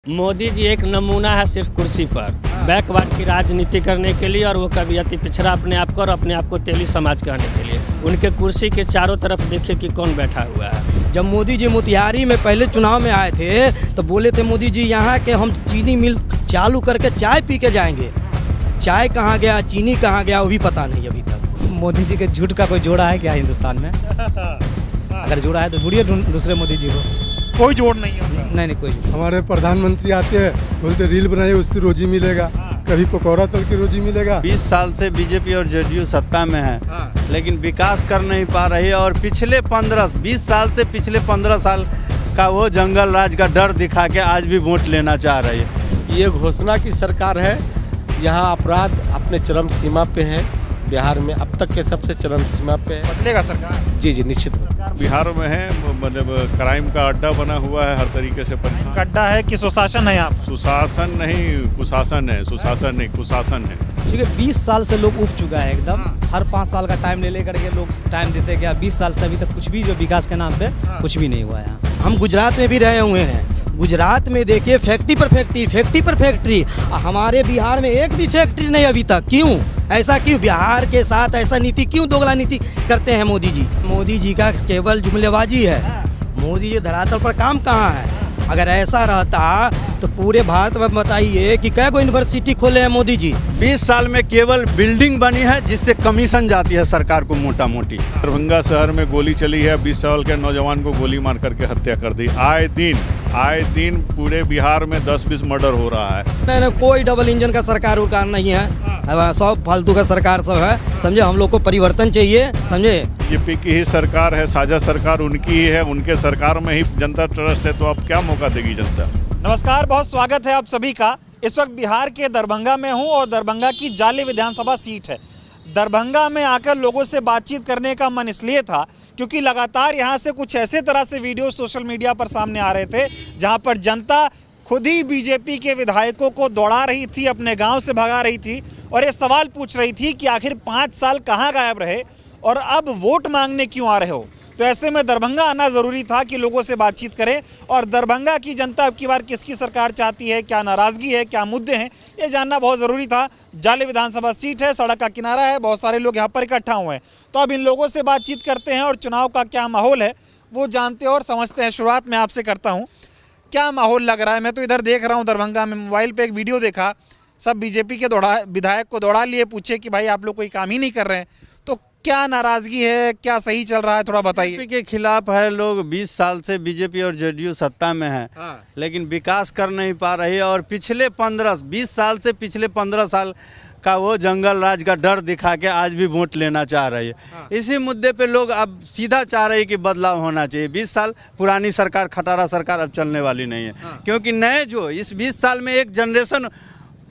मोदी जी एक नमूना है सिर्फ कुर्सी पर बैकवर्ड की राजनीति करने के लिए, और वो कभी अति पिछड़ा अपने आप को और अपने आप को तेली समाज कहने के लिए। उनके कुर्सी के चारों तरफ देखिए कि कौन बैठा हुआ है। जब मोदी जी मोतिहारी में पहले चुनाव में आए थे तो बोले थे मोदी जी यहाँ के हम चीनी मिल चालू करके चाय पी के जाएंगे। चाय कहाँ गया, चीनी कहाँ गया, वो भी पता नहीं अभी तक। मोदी जी के झूठ का कोई जोड़ा है क्या हिंदुस्तान में? अगर जोड़ा है तो ढूंढिए दूसरे मोदी जी को। कोई जोड़ नहीं है। नहीं कोई जोड़। हमारे प्रधानमंत्री आते हैं, बोलते रील बनाइए उससे रोजी मिलेगा, कभी पकौड़ा तल के रोजी मिलेगा। 20 साल से बीजेपी और जेडीयू सत्ता में है, लेकिन विकास कर नहीं पा रही है। और पिछले 20 साल से पिछले 15 साल का वो जंगल राज का डर दिखा के आज भी वोट लेना चाह रही है। ये घोषणा की सरकार है। यहाँ अपराध अपने चरम सीमा पे है। बिहार में अब तक के सबसे चरम सीमा पे है। बदलेगा सरकार? जी निश्चित। बिहार में है, मतलब क्राइम का अड्डा बना हुआ है, हर तरीके से परेशान। अड्डा है कि सुशासन है? आप सुशासन नहीं कुशासन है, सुशासन नहीं कुशासन है। क्योंकि 20 साल से लोग उब चुका है एकदम। हर 5 साल का टाइम ले लेकर के लोग टाइम देते गया। 20 साल से अभी तक कुछ भी जो विकास के नाम पे कुछ भी नहीं हुआ है। हम गुजरात में भी रहे हुए हैं। गुजरात में देखिए फैक्ट्री पर फैक्ट्री। हमारे बिहार में एक भी फैक्ट्री नहीं अभी तक। क्यों ऐसा? क्यों बिहार के साथ ऐसा नीति क्यों दोगला नीति करते हैं मोदी जी? मोदी जी का केवल जुमलेबाजी है। मोदी जी धरातल पर काम कहाँ है? अगर ऐसा रहता तो पूरे भारत में बताइए कि कै गो यूनिवर्सिटी खोले हैं मोदी जी। 20 साल में केवल बिल्डिंग बनी है जिससे कमीशन जाती है सरकार को मोटा मोटी। दरभंगा शहर में गोली चली है, 20 साल के नौजवान को गोली मार करके हत्या कर दी। आए दिन पूरे बिहार में 10-20 मर्डर हो रहा है। नहीं कोई डबल इंजन का सरकार उरकार नहीं है। सब फालतू का सरकार सब है, समझे। हम लोग को परिवर्तन चाहिए, समझे। बीजेपी की ही सरकार है, साझा सरकार उनकी ही है, उनके सरकार में ही जनता ट्रस्ट है, तो अब क्या मौका देगी जनता? नमस्कार, बहुत स्वागत है आप सभी का। इस वक्त बिहार के दरभंगा में हूं और दरभंगा की जाले विधानसभा सीट है। दरभंगा में आकर लोगों से बातचीत करने का मन इसलिए था क्योंकि लगातार यहां से कुछ ऐसे तरह से वीडियो सोशल मीडिया पर सामने आ रहे थे जहां पर जनता खुद ही बीजेपी के विधायकों को दौड़ा रही थी, अपने गांव से भगा रही थी और ये सवाल पूछ रही थी कि आखिर 5 साल कहां गायब रहे और अब वोट मांगने क्यों आ रहे हो। तो ऐसे में दरभंगा आना ज़रूरी था कि लोगों से बातचीत करें और दरभंगा की जनता अब की बार किसकी सरकार चाहती है, क्या नाराज़गी है, क्या मुद्दे हैं, ये जानना बहुत ज़रूरी था। जाले विधानसभा सीट है, सड़क का किनारा है, बहुत सारे लोग यहाँ पर इकट्ठा हुए हैं। तो अब इन लोगों से बातचीत करते हैं और चुनाव का क्या माहौल है वो जानते और समझते हैं। शुरुआत में आपसे करता हूँ, क्या माहौल लग रहा है? मैं तो इधर देख रहा हूँ दरभंगा में, मोबाइल पर एक वीडियो देखा, सब बीजेपी के विधायक को दौड़ा लिए, पूछे कि भाई आप लोग कोई काम ही नहीं कर रहे हैं। तो क्या नाराजगी है, क्या सही चल रहा है, थोड़ा बताइए। बीजेपी के खिलाफ है लोग। 20 साल से बीजेपी और जेडीयू सत्ता में है, लेकिन विकास कर नहीं पा रही है। और पिछले 20 साल से पिछले 15 साल का वो जंगल राज का डर दिखा के आज भी वोट लेना चाह रही है। इसी मुद्दे पे लोग अब सीधा चाह रहे हैं कि बदलाव होना चाहिए। 20 साल पुरानी सरकार, खटारा सरकार अब चलने वाली नहीं है, क्योंकि नए जो इस 20 साल में एक जनरेशन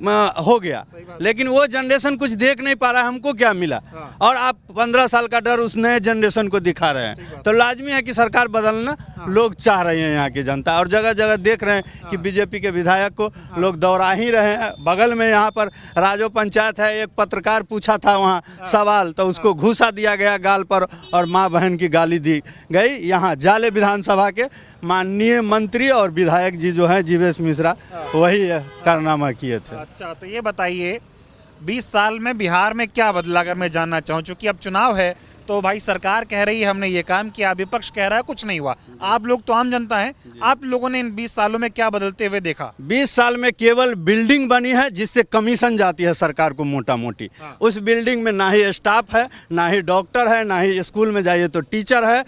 हो गया, लेकिन वो जनरेशन कुछ देख नहीं पा रहा है। हमको क्या मिला? और आप 15 साल का डर उस नए जनरेशन को दिखा रहे हैं। तो लाजमी है कि सरकार बदलना लोग चाह रहे हैं, यहाँ की जनता। और जगह जगह देख रहे हैं कि बीजेपी के विधायक को लोग दौड़ा ही रहे हैं। बगल में यहाँ पर राजो पंचायत है, एक पत्रकार पूछा था वहाँ सवाल, तो उसको घूसा दिया गया गाल पर और माँ बहन की गाली दी गई। यहाँ जाले विधानसभा के माननीय मंत्री और विधायक जी जो हैं जीवेश मिश्रा, वही कारनामा किए थे। अच्छा, तो ये बताइए 20 साल में बिहार में क्या बदला, अगर मैं जानना चाहूँ। चूँकि अब चुनाव है तो भाई सरकार कह रही है हमने ये काम किया, विपक्ष कह रहा है कुछ नहीं हुआ। आप लोग तो आम जनता हैं, आप लोगों ने इन 20 सालों में क्या बदलते हुए देखा? 20 साल में केवल बिल्डिंग बनी है जिससे कमीशन जाती है सरकार को मोटा मोटी। उस बिल्डिंग में ना ही स्टाफ है, ना ही डॉक्टर है, ना ही स्कूल में जाइए तो टीचर है,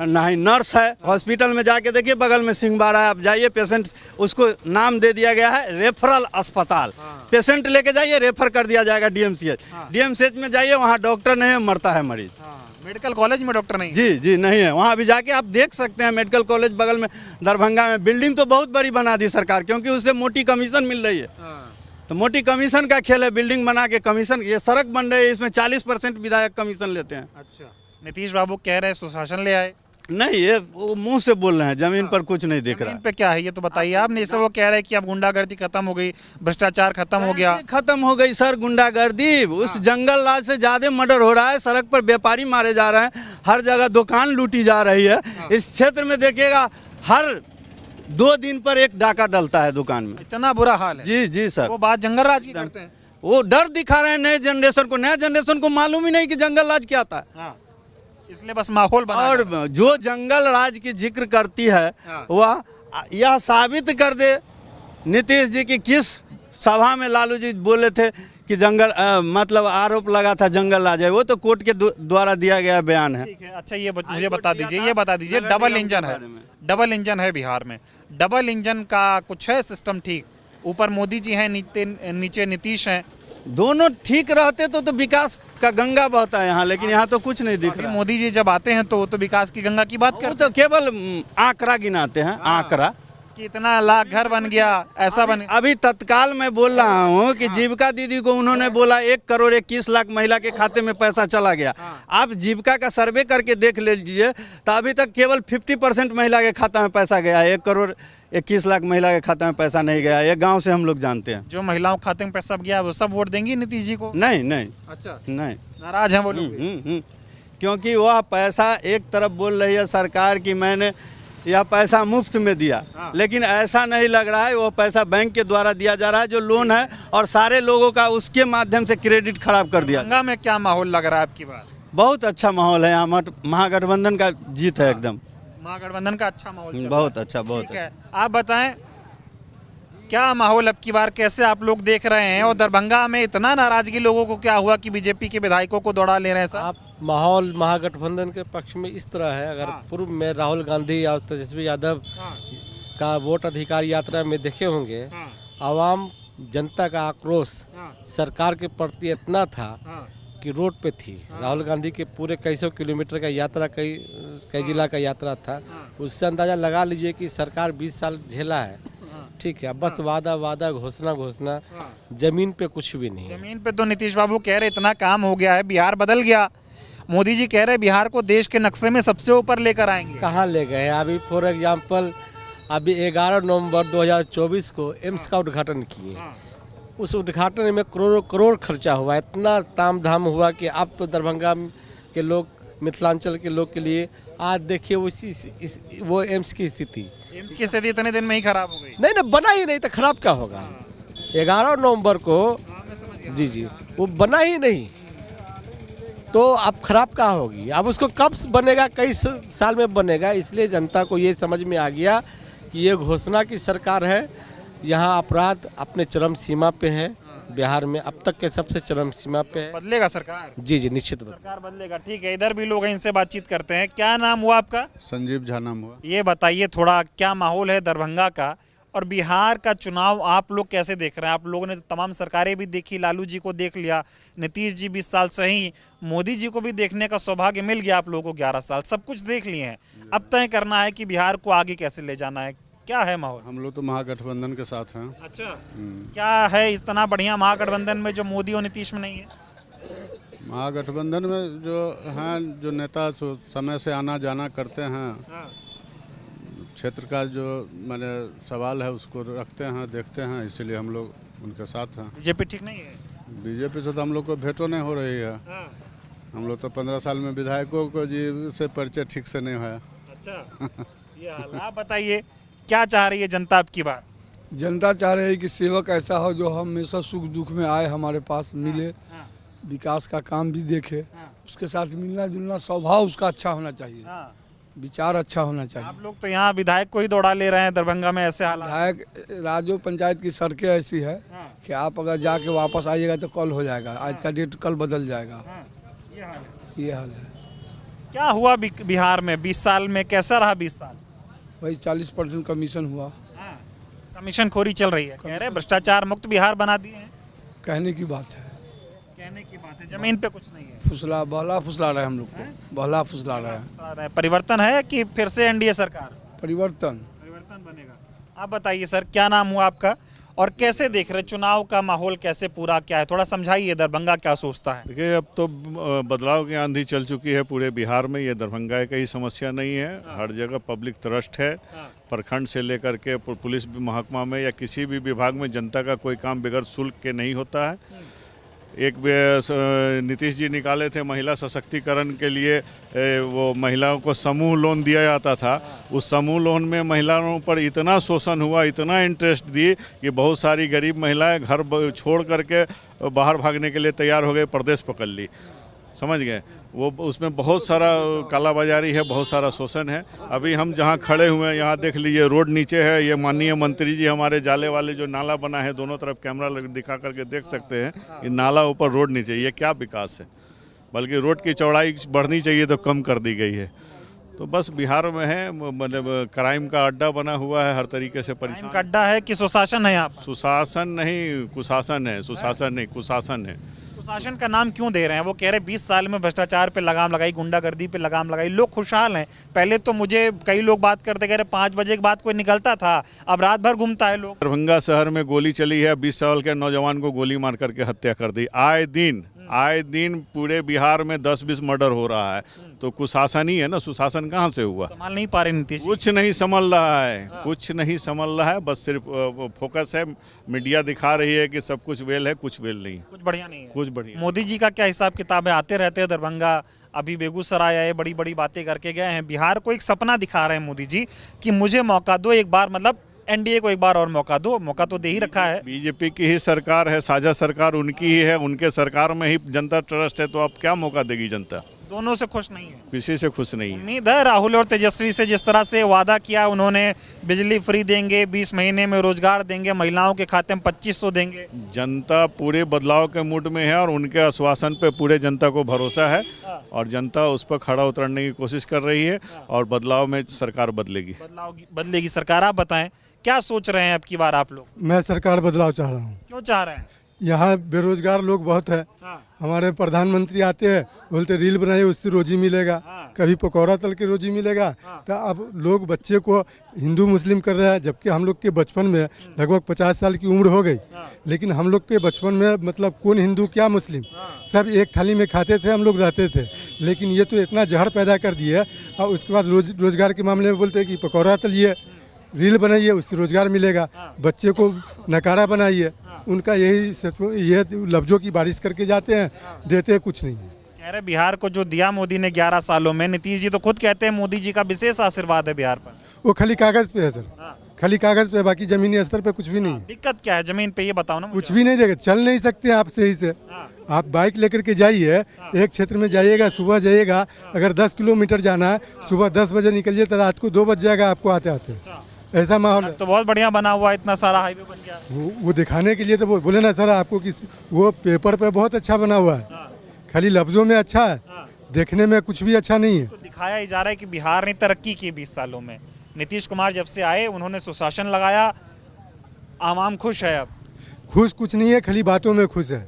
ना ही नर्स है। हॉस्पिटल में जाके देखिए, बगल में सिंहबाड़ा है, आप जाइए, पेशेंट उसको नाम दे दिया गया है रेफरल अस्पताल। पेशेंट लेके जाइए, रेफर कर दिया जाएगा डीएमसीएच। डीएमसीएच में जाइए, वहाँ डॉक्टर नहीं है, मरता है मरीज। मेडिकल कॉलेज में डॉक्टर नहीं? जी नहीं है। वहाँ भी जाके आप देख सकते हैं, मेडिकल कॉलेज बगल में दरभंगा में। बिल्डिंग तो बहुत बड़ी बना दी सरकार, क्योंकि उससे मोटी कमीशन मिल रही है। तो मोटी कमीशन का खेल है, बिल्डिंग बना के कमीशन। ये सड़क बन रही है, इसमें 40% विधायक कमीशन लेते हैं। अच्छा, नीतीश बाबू कह रहे हैं सुशासन ले आए। नहीं, ये वो मुंह से बोल रहे हैं, जमीन पर कुछ नहीं दिख रहा। जमीन पे क्या है ये तो बताइए आप। नहीं, वो कह रहे हैं कि अब गुंडागर्दी खत्म हो गई, भ्रष्टाचार खत्म हो गया। खत्म हो गई सर गुंडागर्दी। उस जंगल राज से ज्यादा मर्डर हो रहा है। सड़क पर व्यापारी मारे जा रहे हैं, हर जगह दुकान लूटी जा रही है। इस क्षेत्र में देखिएगा, हर 2 दिन पर एक डाका डलता है दुकान में। इतना बुरा हाल है। जी जी सर, वो बात जंगल राज की करते हैं। वो डर दिखा रहे हैं नए जनरेशन को। नया जनरेशन को मालूम ही नहीं कि जंगल राज क्या था। हाँ, इसलिए बस माहौल बना और जो जंगल राज की जिक्र करती है वह यह साबित कर दे नीतीश जी की किस सभा में लालू जी बोले थे कि जंगल मतलब आरोप लगा था जंगल राज है। वो तो कोर्ट के द्वारा दिया गया बयान है। ठीक है। अच्छा ये मुझे बता दीजिए डबल इंजन है बिहार में। डबल इंजन का कुछ है सिस्टम ठीक? ऊपर मोदी जी हैं, नीचे नीतीश हैं। दोनों ठीक रहते तो विकास का गंगा बहता है यहाँ, लेकिन यहाँ तो कुछ नहीं दिख रहा। मोदी जी जब आते हैं तो वो तो विकास की गंगा की बात करते हैं। तो केवल आंकड़ा गिनाते हैं, आंकड़ा कि इतना लाख घर बन गया, ऐसा बन। अभी तत्काल मैं बोल रहा हूँ कि जीविका दीदी को उन्होंने बोला 1,21,00,000 महिला के खाते में पैसा चला गया। आप जीविका का सर्वे करके देख लीजिए तो अभी तक केवल 50% महिला के खाता में पैसा गया है। 1,21,00,000 महिला के खाते में पैसा नहीं गया। ये गांव से हम लोग जानते हैं। जो महिलाओं के खाते में पैसा गया वो सब वोट देंगी नीतीश जी को? नहीं। अच्छा, नहीं, नाराज हैं वो लोग। क्योंकि वह पैसा एक तरफ बोल रही है सरकार की मैंने यह पैसा मुफ्त में दिया, लेकिन ऐसा नहीं लग रहा है। वो पैसा बैंक के द्वारा दिया जा रहा है जो लोन है, और सारे लोगों का उसके माध्यम से क्रेडिट खराब कर दिया। गंगा में क्या माहौल लग रहा है आपकी बात? बहुत अच्छा माहौल है यहाँ। महागठबंधन का जीत है एकदम। महागठबंधन का अच्छा माहौल, बहुत अच्छा, बहुत अच्छा। आप बताएं क्या माहौल अब की बार, कैसे आप लोग देख रहे हैं? और दरभंगा में इतना नाराजगी लोगों को क्या हुआ कि बीजेपी के विधायकों को दौड़ा ले रहे हैं? आप माहौल महागठबंधन के पक्ष में इस तरह है। अगर पूर्व में राहुल गांधी और तेजस्वी यादव का वोट अधिकार यात्रा में देखे होंगे, आवाम जनता का आक्रोश सरकार के प्रति इतना था कि रोड पे थी। राहुल गांधी के पूरे कई सौ किलोमीटर का यात्रा, कई जिला का यात्रा था। उससे अंदाजा लगा लीजिए कि सरकार 20 साल झेला है। ठीक है, बस वादा घोषणा, जमीन पे कुछ भी नहीं। जमीन पे तो नीतीश बाबू कह रहे इतना काम हो गया है, बिहार बदल गया। मोदी जी कह रहे बिहार को देश के नक्शे में सबसे ऊपर लेकर आएंगे। कहाँ ले गए हैं? अभी फॉर एग्जाम्पल अभी 11 नवंबर 2024 को एम्स का उद्घाटन किए। उस उद्घाटन में करोड़ खर्चा हुआ। इतना ताम झाम हुआ कि अब तो दरभंगा के लोग, मिथिलांचल के लोग के लिए आज देखिए वो एम्स की स्थिति इतने दिन में ही खराब हो गई। नहीं, बना ही नहीं तो खराब क्या होगा? 11 नवंबर को जी वो बना ही नहीं तो अब खराब क्या होगी? अब उसको कब बनेगा? कई साल में बनेगा। इसलिए जनता को ये समझ में आ गया कि ये घोषणा की सरकार है। यहाँ अपराध अपने चरम सीमा पे है। बिहार में अब तक के सबसे चरम सीमा पे है। बदलेगा सरकार? जी निश्चित सरकार बदलेगा। ठीक है, इधर भी लोग हैं, इनसे बातचीत करते हैं। क्या नाम हुआ आपका? संजीव झा नाम हुआ। ये बताइए थोड़ा क्या माहौल है दरभंगा का और बिहार का चुनाव आप लोग कैसे देख रहे हैं? आप लोगों ने तो तमाम सरकारें भी देखी, लालू जी को देख लिया, नीतीश जी 20 साल से ही, मोदी जी को भी देखने का सौभाग्य मिल गया आप लोगों को 11 साल, सब कुछ देख लिए हैं। अब तय करना है कि बिहार को आगे कैसे ले जाना है। क्या है माहौल? हम लोग तो महागठबंधन के साथ हैं। अच्छा, क्या है इतना बढ़िया महागठबंधन में जो मोदी और नीतीश में नहीं है? महागठबंधन में जो हैं, जो नेता समय से आना जाना करते हैं, क्षेत्र का जो मैंने सवाल है उसको रखते हैं, देखते हैं, इसीलिए हम लोग उनके साथ हैं। बीजेपी ठीक नहीं है? बीजेपी से तो हम लोग को भेंटो नहीं हो रही है। हम लोग तो 15 साल में विधायकों को जी से परिचय ठीक से नहीं है। अच्छा, ये हाल। आप बताइए क्या चाह रही है जनता आपकी बात? जनता चाह रही है कि सेवक ऐसा हो जो हमेशा सुख दुख में आए, हमारे पास मिले, विकास का काम भी देखे, उसके साथ मिलना जुलना, स्वभाव उसका अच्छा होना चाहिए, विचार अच्छा होना चाहिए। आप लोग तो यहाँ विधायक को ही दौड़ा ले रहे हैं दरभंगा में, ऐसे हालात। विधायक राजो पंचायत की सड़कें ऐसी है कि आप अगर जाके वापस आइएगा तो कल हो जाएगा, आज का डेट कल बदल जाएगा। ये हाल है। क्या हुआ बिहार में 20 साल में? कैसा रहा 20 साल? वही 40% कमीशन हुआ। कमीशन खोरी चल रही है, कह रहे भ्रष्टाचार मुक्त बिहार बना दिए हैं। कहने की बात है, कहने की बात है, जमीन पे कुछ नहीं है। बहला फुसला रहे हम लोग को, बहला फुसला रहे। परिवर्तन है कि फिर से एनडीए सरकार? परिवर्तन बनेगा। आप बताइए सर, क्या नाम हुआ आपका और कैसे देख रहे चुनाव का माहौल, कैसे पूरा क्या है, थोड़ा समझाइए। दरभंगा क्या सोचता है? देखिए, अब तो बदलाव की आंधी चल चुकी है पूरे बिहार में। ये दरभंगा की ही समस्या नहीं है, हर जगह पब्लिक ट्रस्ट है। प्रखंड से लेकर के पुलिस महकमा में या किसी भी विभाग में जनता का कोई काम बगैर शुल्क के नहीं होता है। एक नीतीश जी निकाले थे महिला सशक्तिकरण के लिए, वो महिलाओं को समूह लोन दिया जाता था। उस समूह लोन में महिलाओं पर इतना शोषण हुआ, इतना इंटरेस्ट दी कि बहुत सारी गरीब महिलाएं घर छोड़ करके बाहर भागने के लिए तैयार हो गए, प्रदेश पकड़ ली। समझ गए? वो उसमें बहुत सारा कालाबाजारी है, बहुत सारा शोषण है। अभी हम जहाँ खड़े हुए हैं यहाँ देख लीजिए, रोड नीचे है। ये माननीय मंत्री जी हमारे जाले वाले जो नाला बना है, दोनों तरफ कैमरा दिखा करके देख सकते हैं कि नाला ऊपर, रोड नीचे। ये क्या विकास है? बल्कि रोड की चौड़ाई बढ़नी चाहिए तो कम कर दी गई है। तो बस बिहार में है, मतलब क्राइम का अड्डा बना हुआ है, हर तरीके से परेशान का अड्डा है कि सुशासन है? आप सुशासन नहीं, कुशासन है। सुशासन नहीं, कुशासन है। शासन का नाम क्यों दे रहे हैं? वो कह रहे 20 साल में भ्रष्टाचार पे लगाम लगाई, गुंडागर्दी पे लगाम लगाई, लोग खुशहाल हैं। पहले तो मुझे कई लोग बात करते कह रहे 5 बजे के बाद कोई निकलता था, अब रात भर घूमता है लोग। दरभंगा शहर में गोली चली है, 20 साल के नौजवान को गोली मार करके हत्या कर दी। आए दिन पूरे बिहार में 10-20 मर्डर हो रहा है। तो कुशासन ही है ना, सुशासन कहाँ से हुआ? संभाल नहीं पा रहे नीतीश। कुछ नहीं संभल रहा है, कुछ नहीं संभल रहा है। बस सिर्फ फोकस है, मीडिया दिखा रही है कि सब कुछ वेल है, कुछ वेल नहीं, कुछ बढ़िया नहीं है। कुछ बढ़िया। मोदी जी का क्या हिसाब किताब है? आते रहते हैं दरभंगा, अभी बेगूसराय आए, बड़ी बड़ी बातें करके गए हैं। बिहार को एक सपना दिखा रहे हैं मोदी जी कि मुझे मौका दो एक बार, मतलब एनडीए को एक बार और मौका दो। मौका तो दे ही रखा है। बीजेपी की ही सरकार है, साझा सरकार उनकी ही है, उनके सरकार में ही जनता ट्रस्ट है। तो अब क्या मौका देगी जनता? दोनों से खुश नहीं है, किसी से खुश नहीं है। उम्मीद है राहुल और तेजस्वी से, जिस तरह से वादा किया उन्होंने, बिजली फ्री देंगे, 20 महीने में रोजगार देंगे, महिलाओं के खाते में 2500 देंगे। जनता पूरे बदलाव के मूड में है और उनके आश्वासन पे पूरे जनता को भरोसा है और जनता उस पर खड़ा उतरने की कोशिश कर रही है और बदलाव में सरकार बदलेगी सरकार। आप बताएं क्या सोच रहे हैं अब की बार आप लोग? मैं सरकार बदलाव चाह रहा हूँ। क्यों चाह रहे हैं? यहाँ बेरोजगार लोग बहुत है। हमारे प्रधानमंत्री आते हैं, बोलते रील बनाइए उससे रोजी मिलेगा, कभी पकौड़ा तल के रोजी मिलेगा। तो अब लोग बच्चे को हिंदू मुस्लिम कर रहे हैं, जबकि हम लोग के बचपन में लगभग 50 साल की उम्र हो गई, लेकिन हम लोग के बचपन में मतलब कौन हिंदू क्या मुस्लिम, सब एक थाली में खाते थे, हम लोग रहते थे। लेकिन ये तो इतना जहर पैदा कर दिए। और उसके बाद रोजगार के मामले में बोलते हैं कि पकौड़ा तलिए, रील बनाइए उससे रोजगार मिलेगा, बच्चे को नकारा बनाइए। उनका ये लफ्जों की बारिश करके जाते हैं, देते हैं कुछ नहीं। कह रहे बिहार को जो दिया मोदी ने 11 सालों में, नीतीश जी तो खुद कहते हैं मोदी जी का विशेष आशीर्वाद है बिहार पर। वो खाली कागज पे है सर, खाली कागज पे, बाकी जमीनी स्तर पे कुछ भी नहीं। दिक्कत क्या है जमीन पे, ये बताओ ना। कुछ भी नहीं देगा, चल नहीं सकते आप सही से। आप बाइक लेकर के जाइए, एक क्षेत्र में जाइएगा, सुबह जाइएगा, अगर 10 किलोमीटर जाना है, सुबह 10 बजे निकलिए तो रात को 2 बज जाएगा आपको आते आते। ऐसा माहौल है। तो बहुत बढ़िया बना हुआ, इतना सारा हाईवे बन गया। वो दिखाने के लिए तो वो बोले ना सर आपको कि वो पेपर पे बहुत अच्छा बना हुआ है, खाली लफ्जों में अच्छा है, देखने में कुछ भी अच्छा नहीं है। तो दिखाया ही जा रहा है कि बिहार ने तरक्की की 20 सालों में। नीतीश कुमार जब से आए उन्होंने सुशासन लगाया, आवाम खुश है। अब खुश कुछ नहीं है, खाली बातों में खुश है।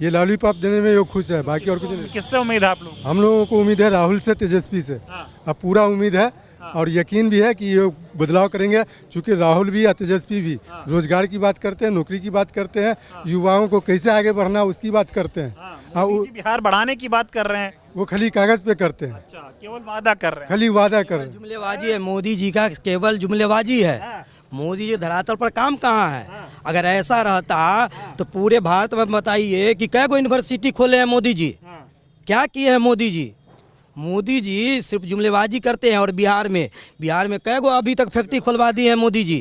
ये लॉलीपॉप देने में वो खुश है, बाकी और कुछ नहीं। किससे उम्मीद है आप लोग? हम लोगों को उम्मीद है राहुल से, तेजस्वी से। अब पूरा उम्मीद है और यकीन भी है कि ये बदलाव करेंगे, क्योंकि राहुल भी या तेजस्वी भी रोजगार की बात करते हैं, नौकरी की बात करते हैं, युवाओं को कैसे आगे बढ़ना उसकी बात करते हैं। मोदी जी बिहार बढ़ाने की बात कर रहे हैं, वो खाली कागज पे करते हैं। अच्छा, केवल वादा कर रहे हैं, खाली वादा कर रहे हैं। जुमलेबाजी है मोदी जी का, केवल जुमलेबाजी है। मोदी जी धरातल पर काम कहाँ है? अगर ऐसा रहता तो पूरे भारत में बताइए कि कै गो यूनिवर्सिटी खोले हैं मोदी जी, क्या किए हैं मोदी जी? मोदी जी सिर्फ जुमलेबाजी करते हैं। और बिहार में कै गो अभी तक फैक्ट्री खुलवा दी है मोदी जी?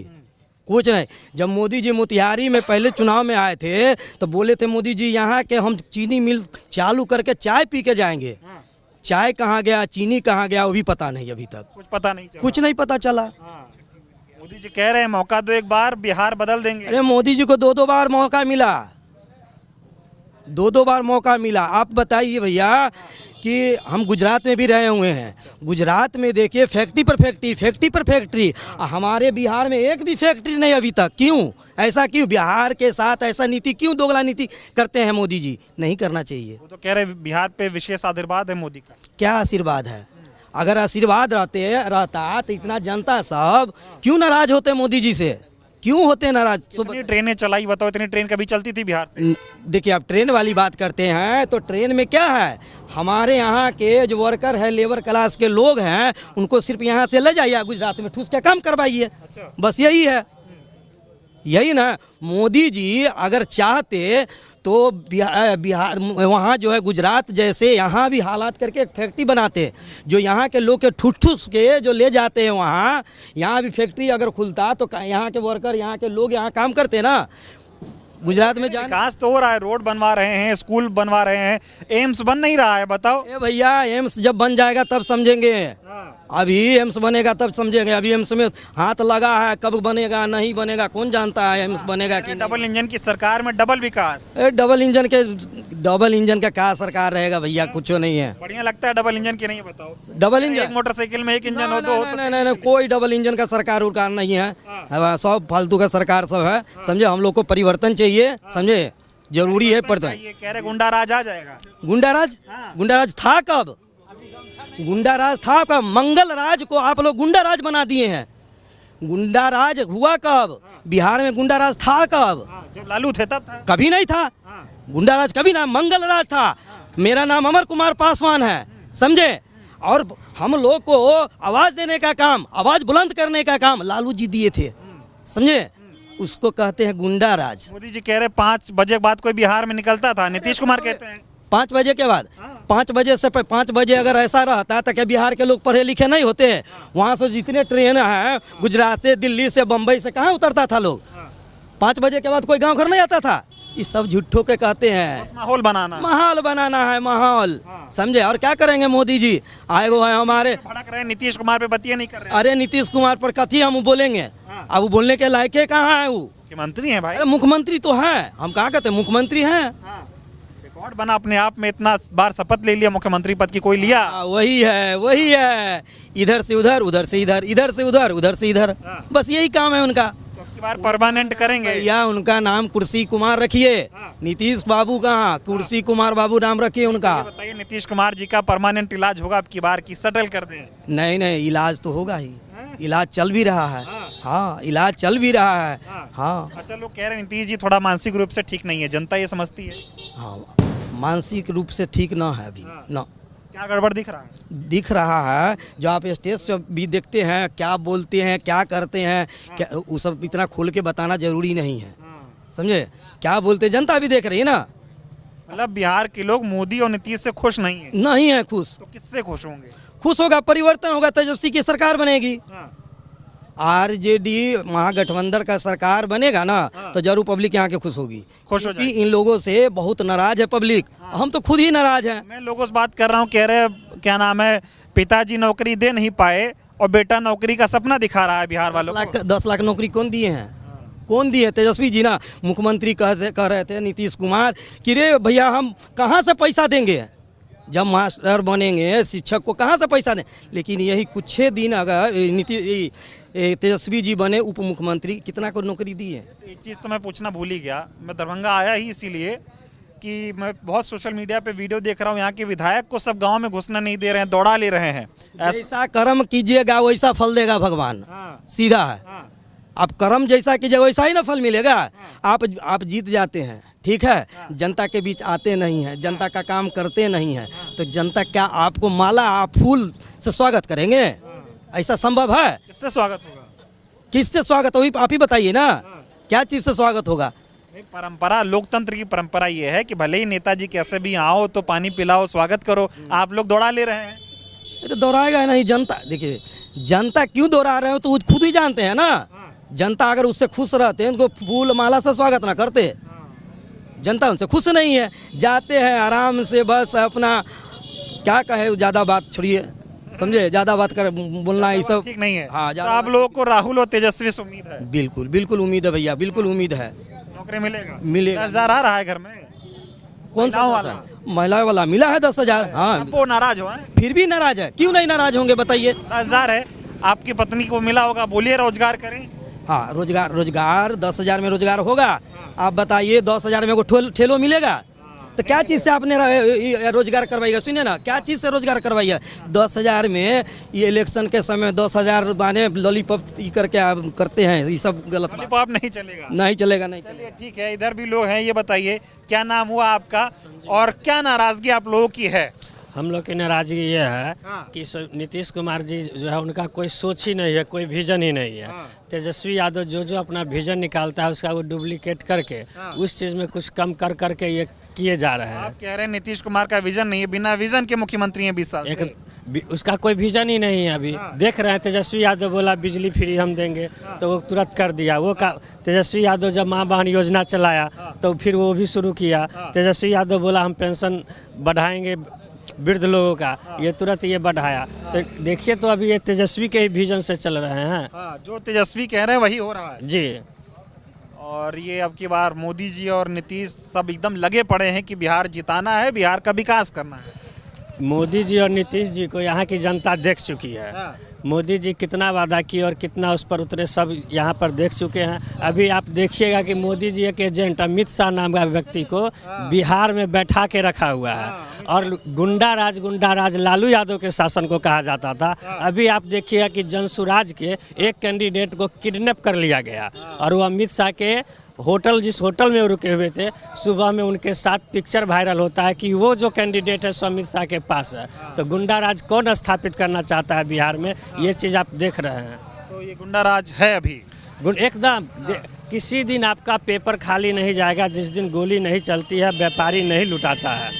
कुछ नहीं। जब मोदी जी मोतिहारी में पहले चुनाव में आए थे तो बोले थे मोदी जी यहाँ के हम चीनी मिल चालू करके चाय पी के जाएंगे। चाय कहाँ गया, चीनी कहाँ गया, वो भी पता नहीं अभी तक। कुछ नहीं पता चला। मोदी जी कह रहे हैं मौका दो एक बार, बिहार बदल देंगे। अरे मोदी जी को 2-2 बार मौका मिला, 2-2 बार मौका मिला। आप बताइए भैया कि हम गुजरात में भी रहे हुए हैं, गुजरात में देखिए फैक्ट्री पर फैक्ट्री। हमारे बिहार में एक भी फैक्ट्री नहीं अभी तक। क्यों? ऐसा क्यों? बिहार के साथ ऐसा नीति क्यों, दोगला नीति करते हैं मोदी जी? नहीं करना चाहिए। वो तो कह रहे बिहार पे विशेष आशीर्वाद है मोदी का। क्या आशीर्वाद है? अगर आशीर्वाद रहता तो इतना जनता सब क्यों नाराज होते मोदी जी से? क्यों होते नाराज? इतनी ट्रेनें चलाई, बताओ, इतनी ट्रेन कभी चलती थी बिहार से? देखिए आप ट्रेन वाली बात करते हैं तो ट्रेन में क्या है, हमारे यहाँ के जो वर्कर है, लेबर क्लास के लोग हैं, उनको सिर्फ यहाँ से ले जाइए गुजरात में ठूस के काम करवाइए। बस यही है। यही ना, मोदी जी अगर चाहते तो बिहार वहाँ जो है गुजरात जैसे यहाँ भी हालात करके एक फैक्ट्री बनाते, जो यहाँ के लोग के ठुस के जो ले जाते हैं वहाँ, यहाँ भी फैक्ट्री अगर खुलता तो यहाँ के वर्कर, यहाँ के लोग यहाँ काम करते ना। गुजरात में विकास तो हो रहा है, रोड बनवा रहे हैं, स्कूल बनवा रहे हैं, एम्स बन नहीं रहा है, बताओ। ए भैया, एम्स जब बन जाएगा तब समझेंगे। अभी एम्स बनेगा तब समझेंगे। अभी एम्स में हाथ लगा है, कब बनेगा नहीं बनेगा कौन जानता है एम्स बनेगा कि। डबल इंजन की सरकार में डबल विकास। डबल इंजन का क्या सरकार रहेगा भैया, कुछ नहीं है। बढ़िया लगता है डबल इंजन की, नहीं बताओ। डबल इंजन, एक मोटरसाइकिल में एक इंजन हो, दो हो। नहीं, कोई डबल इंजन का सरकार उरकार नहीं है, सब फालतू का सरकार सब है, समझे। हम लोग को परिवर्तन चाहिए, समझे, जरूरी है। पर कह रहे गुंडा राज आ जाएगा। गुंडाराज था कब? गुंडाराज था कब? मंगल राज को आप लोग गुंडाराज बना दिए हैं। गुंडाराज हुआ कब? बिहार में गुंडाराज था कब? जब लालू थे तब था। कभी नहीं था गुंडाराज, कभी ना। मंगल राज था। मेरा नाम अमर कुमार पासवान है, समझे। और हम लोग को आवाज देने का काम, आवाज बुलंद करने का काम लालू जी दिए थे, समझे। उसको कहते हैं गुंडाराज। मोदी जी कह रहे 5 बजे के बाद कोई बिहार में निकलता था, नीतीश कुमार कहते हैं 5 बजे के बाद। 5 बजे से 5 बजे अगर ऐसा रहता तो क्या बिहार के लोग पढ़े लिखे नहीं होते? वहाँ से जितने ट्रेन हैं गुजरात से, दिल्ली से, बम्बई से, कहाँ उतरता था लोग? 5 बजे के बाद कोई गांव घर नहीं आता था। ये सब झूठों के कहते हैं। माहौल बनाना है, माहौल, समझे। और क्या करेंगे मोदी जी? आए वो है हमारे, भड़क रहे नीतीश कुमार पे, बतिया नहीं कर रहे। अरे नीतीश कुमार पर कथी हम बोलेंगे? अब वो बोलने के लायक कहाँ है? वो मुख्यमंत्री है भाई। अरे मुख्यमंत्री तो है, हम कहाँ कहते हैं मुख्यमंत्री हैं। रिकॉर्ड बना अपने आप में, इतना बार शपथ ले लिया मुख्यमंत्री पद की, कोई लिया? वही है। इधर से उधर, उधर से इधर, इधर से उधर, उधर से इधर, बस यही काम है उनका। बार परमानेंट करेंगे या उनका नाम कुर्सी कुमार रखिए। नीतीश बाबू कहाँ, कुर्सी कुमार बाबू नाम रखिए उनका। बताइए नीतीश कुमार जी का परमानेंट इलाज होगा अब की बार की सेटल कर दें? नहीं, इलाज तो होगा ही, इलाज चल भी रहा है। हाँ, इलाज चल भी रहा है। हाँ। अच्छा, लोग कह रहे हैं नीतीश जी थोड़ा मानसिक रूप से ठीक नहीं है, जनता ये समझती है। हाँ, मानसिक रूप से ठीक ना है अभी ना। क्या गड़बड़ दिख रहा है? दिख रहा है, जो आप स्टेज से भी देखते हैं, क्या बोलते हैं, क्या करते हैं, क्या वो सब इतना खोल के बताना जरूरी नहीं है, समझे। क्या बोलते जनता भी देख रही है ना। मतलब बिहार के लोग मोदी और नीतीश से खुश नहीं है खुश। तो किससे खुश होंगे? खुश होगा, परिवर्तन होगा, तेजस्वी की सरकार बनेगी। आरजेडी महागठबंधन का सरकार बनेगा ना, तो जरूर पब्लिक यहाँ के खुश होगी, क्योंकि इन लोगों से बहुत नाराज है पब्लिक। हम तो खुद ही नाराज हैं। मैं लोगों से बात कर रहा हूँ, कह रहे क्या नाम है, पिताजी नौकरी दे नहीं पाए और बेटा नौकरी का सपना दिखा रहा है बिहार वालों को। 10 लाख नौकरी कौन दिए हैं? कौन दिए? तेजस्वी जी ना। मुख्यमंत्री कह रहे थे नीतीश कुमार कि रे भैया हम कहाँ से पैसा देंगे, जब मास्टर बनेंगे शिक्षक को कहाँ से पैसा दें। लेकिन यही कुछ दिन अगर तेजस्वी जी बने उप मुख्यमंत्री, कितना को नौकरी दी है? एक चीज़ तो मैं पूछना भूल ही गया। मैं दरभंगा आया ही इसीलिए कि मैं बहुत सोशल मीडिया पे वीडियो देख रहा हूँ, यहाँ के विधायक को सब गांव में घुसना नहीं दे रहे हैं, दौड़ा ले रहे हैं। ऐसा कर्म कीजिएगा वैसा फल देगा भगवान। सीधा है। आप कर्म जैसा कीजिएगा वैसा ही ना फल मिलेगा। आप जीत जाते हैं, ठीक है। जनता के बीच आते नहीं हैं, जनता का काम करते नहीं हैं, तो जनता क्या आपको माला फूल से स्वागत करेंगे? ऐसा संभव है? किससे स्वागत होगा? किससे स्वागत होगी आप ही बताइए ना। क्या चीज़ से स्वागत होगा? परंपरा, लोकतंत्र की परंपरा ये है कि भले ही नेताजी कैसे भी आओ तो पानी पिलाओ, स्वागत करो, आप लोग दौड़ा ले रहे हैं। तो दौड़ाएगा नहीं जनता। देखिए जनता क्यों दौड़ा रहे हो तो खुद ही जानते हैं ना। जनता अगर उससे खुश रहते हैं उनको फूल माला से स्वागत ना करते। जनता उनसे खुश नहीं है, जाते हैं आराम से, बस अपना क्या कहे, ज़्यादा बात छोड़िए, समझे। ज़्यादा बात कर बोलना ये सब ठीक नहीं है। हाँ, तो आप लोगों को राहुल और तेजस्वी से उम्मीद है? बिल्कुल उम्मीद है भैया, बिल्कुल उम्मीद है। नौकरी मिलेगा? 10,000 आ रहा है घर में। कौन सा वाला? महिला वाला मिला है 10,000। हाँ, वो नाराज हो? फिर भी नाराज है, क्यों नहीं नाराज होंगे बताइए। 10,000 है, आपकी पत्नी को मिला होगा, बोलिए रोजगार करें। हाँ, रोजगार 10,000 में रोजगार होगा। आप बताइए 10,000 में को ठेलो मिलेगा? तो क्या चीज़ से आपने रोजगार करवाइएगा? सुनिए ना, क्या चीज़ से रोजगार करवाइए? 10,000 में ये इलेक्शन के समय 10,000 बाने लॉलीपॉप करके आप करते हैं, ये सब गलत। लॉलीपॉप नहीं चलेगा? नहीं चलेगा। चलिए ठीक है, इधर भी लोग हैं, ये बताइए क्या नाम हुआ आपका और क्या नाराजगी आप लोगों की है? हम लोग की नाराजगी ये है कि नीतीश कुमार जी जो है उनका कोई सोच ही नहीं है, कोई विजन ही नहीं है। तेजस्वी यादव जो अपना विजन निकालता है उसका वो डुप्लीकेट करके उस चीज़ में कुछ कम कर करके ये किए जा रहे हैं। आप कह रहे हैं नीतीश कुमार का विजन नहीं है, बिना विजन के मुख्यमंत्री हैं 20 साल से। उसका कोई विजन ही नहीं है। अभी देख रहे हैं तेजस्वी यादव बोला बिजली फ्री हम देंगे तो वो तुरंत कर दिया। वो का तेजस्वी यादव जब माँ बहन योजना चलाया तो फिर वो भी शुरू किया। तेजस्वी यादव बोला हम पेंशन बढ़ाएंगे वृद्ध लोगों का, ये तुरंत ये बढ़ाया। तो देखिए तो अभी ये तेजस्वी के ही विजन से चल रहे हैं। जो तेजस्वी कह रहे हैं वही हो रहा है जी। और ये अब की बार मोदी जी और नीतीश सब एकदम लगे पड़े हैं कि बिहार जिताना है, बिहार का विकास करना है। मोदी जी और नीतीश जी को यहाँ की जनता देख चुकी है। मोदी जी कितना वादा किए और कितना उस पर उतरे सब यहाँ पर देख चुके हैं। अभी आप देखिएगा कि मोदी जी एक एजेंट अमित शाह नाम का व्यक्ति को बिहार में बैठा के रखा हुआ है और गुंडा राज लालू यादव के शासन को कहा जाता था। अभी आप देखिएगा कि जनसुराज के एक कैंडिडेट को किडनैप कर लिया गया और वो अमित शाह के होटल जिस होटल में वो रुके हुए थे सुबह में उनके साथ पिक्चर वायरल होता है कि वो जो कैंडिडेट है सो अमित शाह के पास है। तो गुंडा राज कौन स्थापित करना चाहता है बिहार में, ये चीज़ आप देख रहे हैं। तो ये गुंडा राज है अभी एकदम। किसी दिन आपका पेपर खाली नहीं जाएगा जिस दिन गोली नहीं चलती है, व्यापारी नहीं लुटाता है।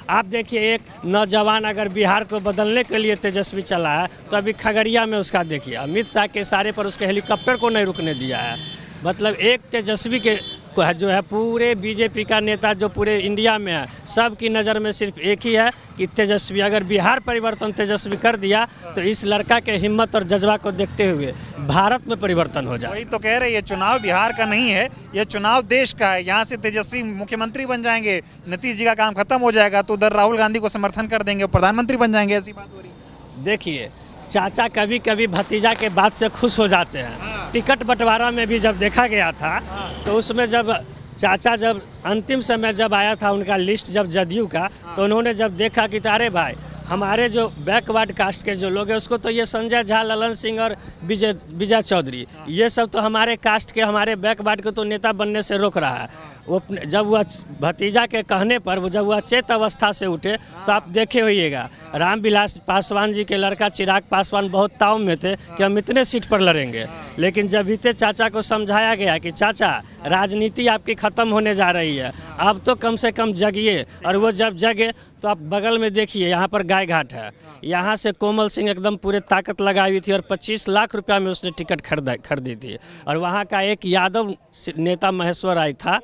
आप देखिए एक नौजवान अगर बिहार को बदलने के लिए तेजस्वी चला है तो अभी खगड़िया में उसका देखिए अमित शाह के इशारे पर उसके हेलीकॉप्टर को नहीं रुकने दिया है। मतलब एक तेजस्वी के जो है पूरे बीजेपी का नेता जो पूरे इंडिया में है सब की नज़र में सिर्फ एक ही है कि तेजस्वी अगर बिहार परिवर्तन तेजस्वी कर दिया तो इस लड़का के हिम्मत और जज्बा को देखते हुए भारत में परिवर्तन हो जाए। वही तो कह रहे हैं, ये चुनाव बिहार का नहीं है, ये चुनाव देश का है। यहाँ से तेजस्वी मुख्यमंत्री बन जाएंगे, नीतीश जी का काम खत्म हो जाएगा तो उधर राहुल गांधी को समर्थन कर देंगे, प्रधानमंत्री बन जाएंगे, ऐसी बात हो रही है। देखिए चाचा कभी कभी भतीजा के बात से खुश हो जाते हैं। टिकट बंटवारा में भी जब देखा गया था तो उसमें जब चाचा जब अंतिम समय जब आया था उनका लिस्ट जब जदयू का तो उन्होंने जब देखा कि तारे भाई हमारे जो बैकवर्ड कास्ट के जो लोग हैं उसको तो ये संजय झा, ललन सिंह और विजय चौधरी ये सब तो हमारे कास्ट के हमारे बैकवर्ड को तो नेता बनने से रोक रहा है। वो जब वह भतीजा के कहने पर वो जब वह चेत अवस्था से उठे तो आप देखे होइएगा रामविलास पासवान जी के लड़का चिराग पासवान बहुत ताव में थे कि हम इतने सीट पर लड़ेंगे। लेकिन जब बीते चाचा को समझाया गया कि चाचा राजनीति आपकी ख़त्म होने जा रही है, अब तो कम से कम जगिए, और वो जब जगे तो आप बगल में देखिए यहाँ पर गाय घाट है, यहाँ से कोमल सिंह एकदम पूरे ताकत लगाई हुई थी और 25 लाख रुपया में उसने टिकट खरीदी थी। और वहाँ का एक यादव नेता महेश्वर राय था,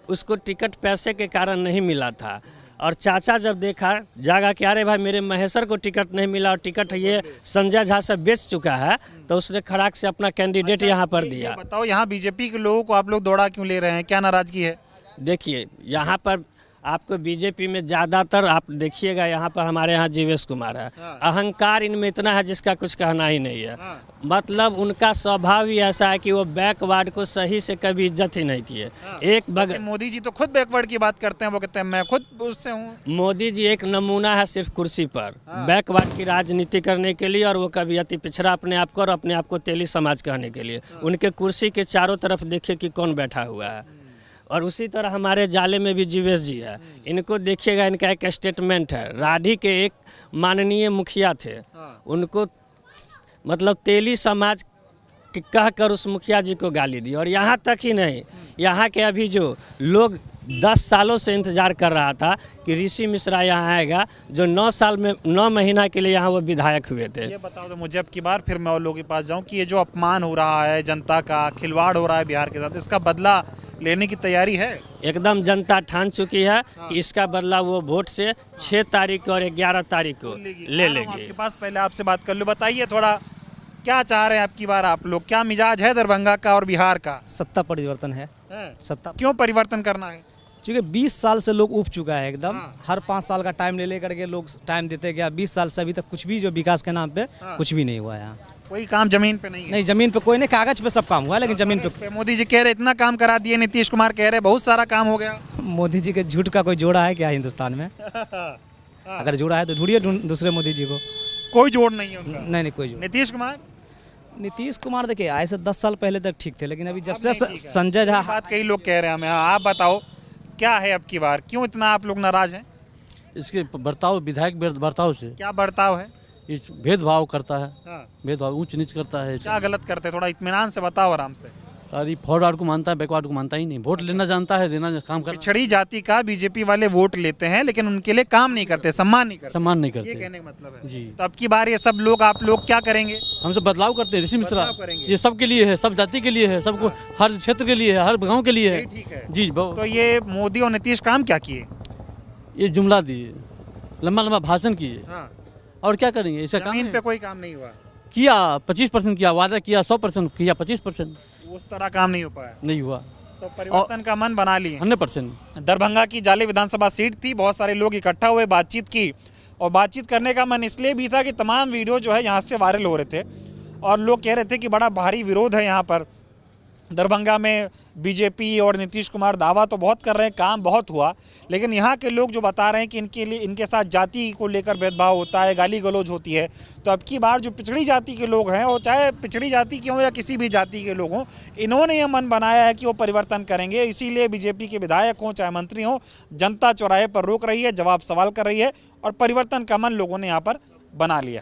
उसको टिकट पैसे के कारण नहीं मिला था। और चाचा जब देखा जागा कि अरे भाई मेरे महेश्वर को टिकट नहीं मिला और टिकट ये संजय झा से बेच चुका है, तो उसने खड़ाक से अपना कैंडिडेट यहाँ पर दिया। बताओ यहाँ बीजेपी के लोगों को आप लोग दौड़ा क्यों ले रहे हैं, क्या नाराजगी है? देखिए यहाँ पर आपको बीजेपी में ज़्यादातर आप देखिएगा यहाँ पर हमारे यहाँ जीवेश कुमार है। अहंकार इनमें इतना है जिसका कुछ कहना ही नहीं है। मतलब उनका स्वभाव ही ऐसा है कि वो बैकवर्ड को सही से कभी इज्जत ही नहीं किए। एक मोदी जी तो खुद बैकवर्ड की बात करते हैं, वो कहते हैं मैं खुद उससे हूँ। मोदी जी एक नमूना है सिर्फ कुर्सी पर बैकवर्ड की राजनीति करने के लिए, और वो कभी अति पिछड़ा अपने आप को और अपने आप को तेली समाज कहने के लिए। उनके कुर्सी के चारों तरफ देखिए कि कौन बैठा हुआ है। और उसी तरह हमारे जाले में भी जीवेश जी है, इनको देखिएगा, इनका एक स्टेटमेंट है। राढ़ी के एक माननीय मुखिया थे, उनको मतलब तेली समाज कहकर उस मुखिया जी को गाली दी। और यहाँ तक ही नहीं, यहाँ के अभी जो लोग 10 सालों से इंतजार कर रहा था कि ऋषि मिश्रा यहाँ आएगा, जो 9 महीना के लिए यहाँ वो विधायक हुए थे। ये बताओ तो मुझे अब की बार फिर मैं और लोगों के पास जाऊँ कि ये जो अपमान हो रहा है, जनता का खिलवाड़ हो रहा है बिहार के साथ, इसका बदला लेने की तैयारी है? एकदम जनता ठान चुकी है कि इसका बदला वो वोट से 6 तारीख और 11 तारीख को ले लेगी। आपके पास पहले आपसे बात कर लो, बताइए थोड़ा क्या चाह रहे हैं आपकी बार आप लोग, क्या मिजाज है दरभंगा का और बिहार का? सत्ता परिवर्तन है। सत्ता क्यों परिवर्तन करना है? क्योंकि 20 साल से लोग उब चुका है एकदम। हर 5 साल का टाइम ले करके लोग टाइम देते गया। 20 साल से अभी तक कुछ भी जो विकास के नाम पे कुछ भी नहीं हुआ है। कोई काम जमीन पे नहीं है? नहीं, जमीन पे कोई नहीं, कागज पे सब काम हुआ है, लेकिन जमीन पे मोदी जी कह रहे इतना काम करा दिए, नीतीश कुमार कह रहे बहुत सारा काम हो गया। मोदी जी के झूठ का कोई जोड़ा है क्या हिंदुस्तान में? अगर जोड़ा है तो ढूंढिए दूसरे मोदी जी को। कोई जोड़ नहीं है उनका? नहीं, कोई जोड़। नीतीश कुमार देखिए आए से 10 साल पहले तक ठीक थे, लेकिन अभी जब से संजय झा बात कई लोग कह रहे हैं हमें। आप बताओ क्या है अब की बार, क्यों इतना आप लोग नाराज हैं? इसके बर्ताव, विधायक बर्ताव से क्या बर्ताव है? इस भेदभाव करता है, हाँ। भेदभाव ऊंच नीच करता है। क्या गलत करते हैं? थोड़ा इत्मीनान से बताओ आराम से। सारी फॉरवर्ड को मानता है, बैकवर्ड को मानता ही नहीं। वोट लेना जानता है, देना काम करना। पिछड़ी जाति का बीजेपी वाले वोट लेते हैं लेकिन उनके लिए काम नहीं करते, सम्मान नहीं करते। सम्मान नहीं ये करते कहने का मतलब है जी। तो अब की बार ये सब लोग, आप लोग क्या करेंगे? हम सब बदलाव करते हैं। ऋषि मिश्रा, बदलाव करेंगे। ये सबके लिए है, सब जाति के लिए है, सबको, हर क्षेत्र के लिए है, हर गांव के लिए है। ठीक है जी। तो ये मोदी और नीतीश काम क्या किए? ये जुमला दिए, लंबा लंबा भाषण किए, हाँ। और क्या करेंगे? इसका काम जमीन पे है। कोई काम नहीं हुआ। किया 25% किया, वादा किया 100% किया, 25% उस तरह काम नहीं हो पाया। नहीं हुआ। तो परिवर्तन का मन बना लिए। 100%। दरभंगा की जाले विधानसभा सीट थी, बहुत सारे लोग इकट्ठा हुए, बातचीत की, और बातचीत करने का मन इसलिए भी था कि तमाम वीडियो जो है यहाँ से वायरल हो रहे थे और लोग कह रहे थे कि बड़ा भारी विरोध है यहाँ पर दरभंगा में। बीजेपी और नीतीश कुमार दावा तो बहुत कर रहे हैं, काम बहुत हुआ, लेकिन यहाँ के लोग जो बता रहे हैं कि इनके लिए, इनके साथ जाति को लेकर भेदभाव होता है, गाली गलौज होती है। तो अब की बार जो पिछड़ी जाति के लोग हैं, वो चाहे पिछड़ी जाति के हों या किसी भी जाति के लोग हों, इन्होंने यह मन बनाया है कि वो परिवर्तन करेंगे। इसीलिए बीजेपी के विधायक हों चाहे मंत्री हों, जनता चौराहे पर रोक रही है, जवाब सवाल कर रही है और परिवर्तन का मन लोगों ने यहाँ पर बना लिया।